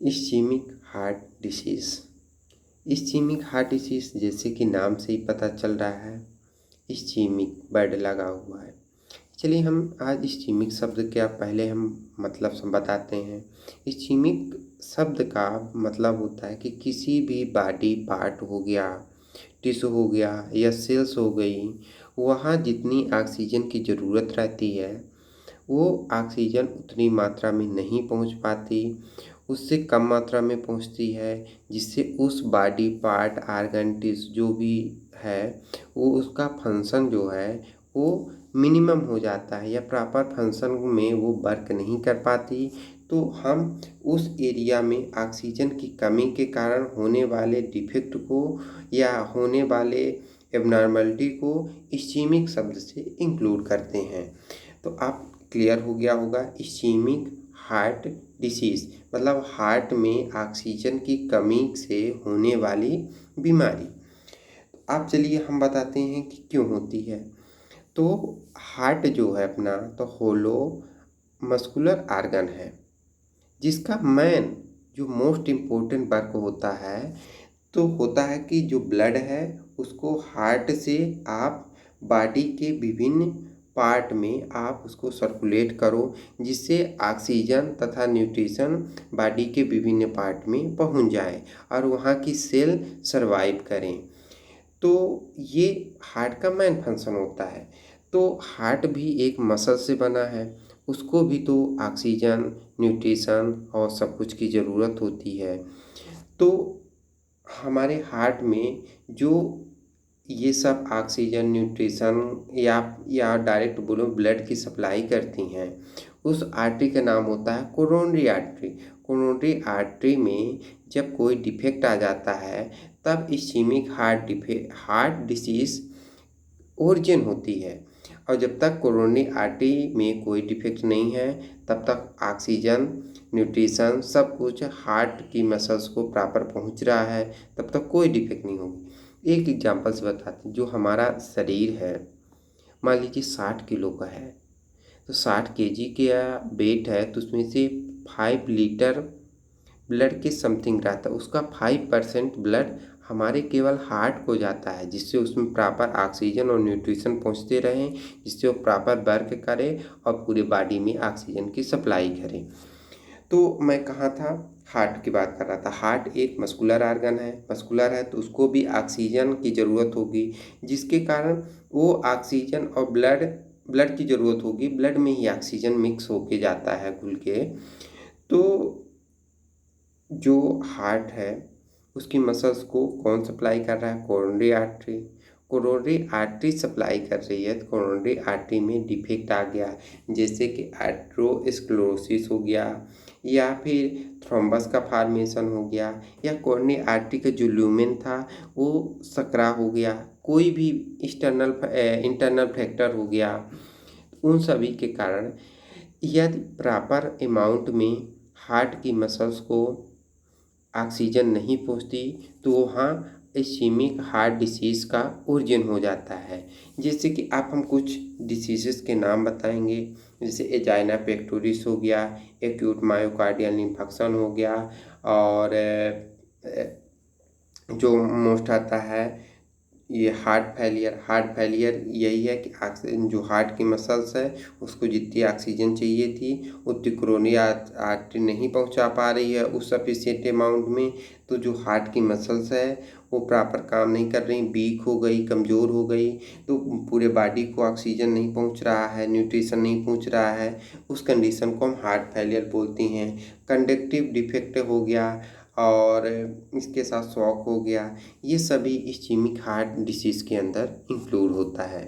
इस्चीमिक heart disease. इस्चीमिक heart disease जैसे कि नाम से ही पता चल रहा है, इस्चीमिक वर्ड लगा हुआ है। चलिए हम आज इस्चीमिक शब्द का पहले हम मतलब बताते हैं। इस्चीमिक शब्द का मतलब होता है कि किसी भी बॉडी पार्ट हो गया, टिश्यू हो गया या सेल्स हो गई, वहाँ जितनी ऑक्सीजन की ज़रूरत रहती है वो ऑक्सीजन उतनी मात्रा में नहीं पहुँच पाती, उससे कम मात्रा में पहुँचती है, जिससे उस बॉडी पार्ट ऑर्गन टिश्यू जो भी है वो उसका फंक्शन जो है वो मिनिमम हो जाता है या प्रॉपर फंक्शन में वो वर्क नहीं कर पाती। तो हम उस एरिया में ऑक्सीजन की कमी के कारण होने वाले डिफेक्ट को या होने वाले एबनॉर्मलिटी को इस्चीमिक शब्द से इंक्लूड करते हैं। तो आप क्लियर हो गया होगा, इस्चीमिक हार्ट डिसीज़ मतलब हार्ट में ऑक्सीजन की कमी से होने वाली बीमारी। आप चलिए हम बताते हैं कि क्यों होती है। तो हार्ट जो है अपना तो होलो मस्कुलर ऑर्गन है, जिसका मेन जो मोस्ट इम्पोर्टेंट वर्क होता है तो होता है कि जो ब्लड है उसको हार्ट से आप बॉडी के विभिन्न पार्ट में आप उसको सर्कुलेट करो, जिससे ऑक्सीजन तथा न्यूट्रिशन बॉडी के विभिन्न पार्ट में पहुंच जाए और वहां की सेल सरवाइव करें। तो ये हार्ट का मेन फंक्शन होता है। तो हार्ट भी एक मसल से बना है, उसको भी तो ऑक्सीजन, न्यूट्रिशन और सब कुछ की ज़रूरत होती है। तो हमारे हार्ट में जो ये सब ऑक्सीजन, न्यूट्रिशन या डायरेक्ट बोलो ब्लड की सप्लाई करती हैं, उस आर्टरी का नाम होता है कोरोनरी आर्टरी। कोरोनरी आर्टरी में जब कोई डिफेक्ट आ जाता है तब इस्चीमिक हार्ट डिसीज़ ओरिजिन होती है। और जब तक कोरोनरी आर्टरी में कोई डिफेक्ट नहीं है तब तक ऑक्सीजन, न्यूट्रिशन सब कुछ हार्ट की मसल्स को प्रॉपर पहुंच रहा है, तब तक कोई डिफेक्ट नहीं होगी। एक एग्जांपल से बताते हैं, जो हमारा शरीर है मान लीजिए 60 किलो का है, तो 60 kg का वेट है तो उसमें से 5 लीटर ब्लड के समथिंग रहता है, उसका 5% ब्लड हमारे केवल हार्ट को जाता है, जिससे उसमें प्रॉपर ऑक्सीजन और न्यूट्रिशन पहुंचते रहें, जिससे वो प्रॉपर वर्क करे और पूरे बॉडी में ऑक्सीजन की सप्लाई करे। तो मैं कहाँ था, हार्ट की बात कर रहा था। हार्ट एक मस्कुलर ऑर्गन है, मस्कुलर है तो उसको भी ऑक्सीजन की ज़रूरत होगी, जिसके कारण वो ऑक्सीजन और ब्लड की ज़रूरत होगी, ब्लड में ही ऑक्सीजन मिक्स होके जाता है घुल के। तो जो हार्ट है उसकी मसल्स को कौन सप्लाई कर रहा है, coronary artery. Coronary artery supply कर रही है तो कोरोनरी आर्टरी में डिफेक्ट आ गया, जैसे कि आर्टरोस्क्लेरोसिस हो गया या फिर थ्रोम्बस का फॉर्मेशन हो गया या कोरोनरी आर्टरी का जो ल्यूमेन था वो सकरा हो गया, कोई भी इंटरनल फैक्टर हो गया। उन सभी के कारण यदि प्रॉपर अमाउंट में हार्ट की मसल्स को ऑक्सीजन नहीं पहुंचती तो वहाँ इस्चीमिक हार्ट डिसीज़ का ओरिजिन हो जाता है। जैसे कि आप हम कुछ डिसीज़ेस के नाम बताएंगे, जैसे एजाइना पेक्टोरिस हो गया, एक्यूट मायोकार्डियल इन्फेक्शन हो गया, और जो मोस्ट आता है ये हार्ट फेलियर यही है कि जो हार्ट की मसल्स है उसको जितनी ऑक्सीजन चाहिए थी उतनी कोरोनरी आर्टरी नहीं पहुंचा पा रही है उस सफिशिएंट अमाउंट में, तो जो हार्ट की मसल्स है वो प्रॉपर काम नहीं कर रही, वीक हो गई, कमज़ोर हो गई, तो पूरे बॉडी को ऑक्सीजन नहीं पहुंच रहा है, न्यूट्रिशन नहीं पहुंच रहा है। उस कंडीशन को हम हार्ट फेलियर बोलते हैं। कंडक्टिव डिफेक्ट हो गया और इसके साथ शॉक हो गया, ये सभी इस्चीमिक हार्ट डिसीज़ के अंदर इंक्लूड होता है।